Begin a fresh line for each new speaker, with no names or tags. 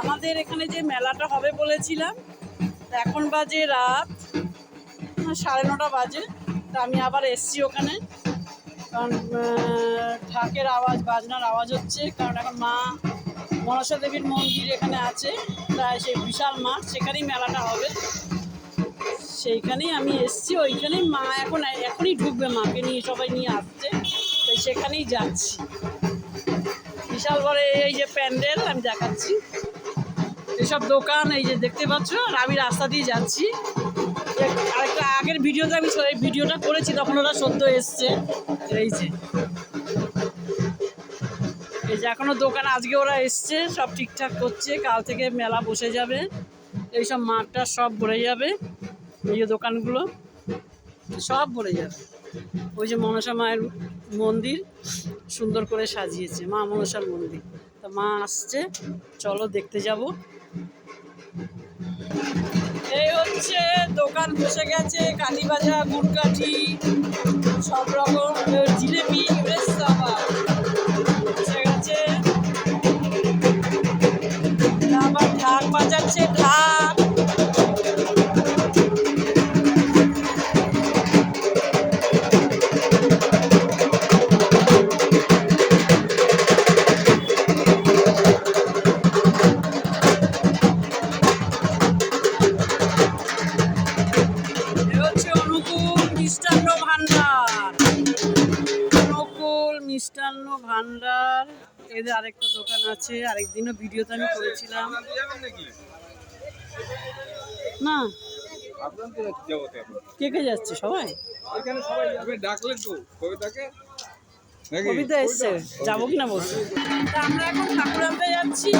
আমাদের এখানে যে মেলাটা হবে বলেছিলাম, এখন বাজে রাত 9:30 বাজে। তা আমি আবার এসছি ওখানে, কারণ ঢাকের আওয়াজ, বাজনার আওয়াজ হচ্ছে। কারণ এখন মা মনসা দেবীর মন্দির এখানে আছে, প্রায় সেই বিশাল মাঠ, সেখানেই মেলাটা হবে। সেইখানেই আমি এসছি, ওইখানেই মা এখনই ঢুকবে, মাকে নিয়ে সবাই নিয়ে আসছে, তাই সেখানেই যাচ্ছি। বিশাল বড় এই যে প্যান্ডেল আমি দেখাচ্ছি, এসব দোকান এই যে দেখতে পাচ্ছ, আর আমি রাস্তা দিয়ে যাচ্ছি। আরেকটা আগের ভিডিওতে আমি এই ভিডিওটা করেছি, তখন ওরা সদ্য এসছে। এই যে এখনো দোকান, আজকে ওরা এসছে, সব ঠিকঠাক করছে। কাল থেকে মেলা বসে যাবে, এইসব মাঠটা সব ভরে যাবে, এই যে দোকানগুলো সব ভরে যাবে। ওই যে মনসা মায়ের মন্দির সুন্দর করে সাজিয়েছে, মা মনসার মন্দির। তা মা আসছে, চলো দেখতে যাব। এই হচ্ছে দোকান বসে গেছে, কাঠি ভাজা, গুড়কাঠি, সব রকম জিলেপি বসে গেছে। আবার ঢাক বাজাচ্ছে, ঢাক। মিষ্টান্ন ভান্ডার, এদের আরেকটা দোকান আছে, আরেকদিনও ভিডিওতে আমি করেছিলাম। না কে কে যাচ্ছে? সবাই কবিতা এসছে, যাবো কিনা বলছি। আমরা এখন ঠাকুর আনতে যাচ্ছি।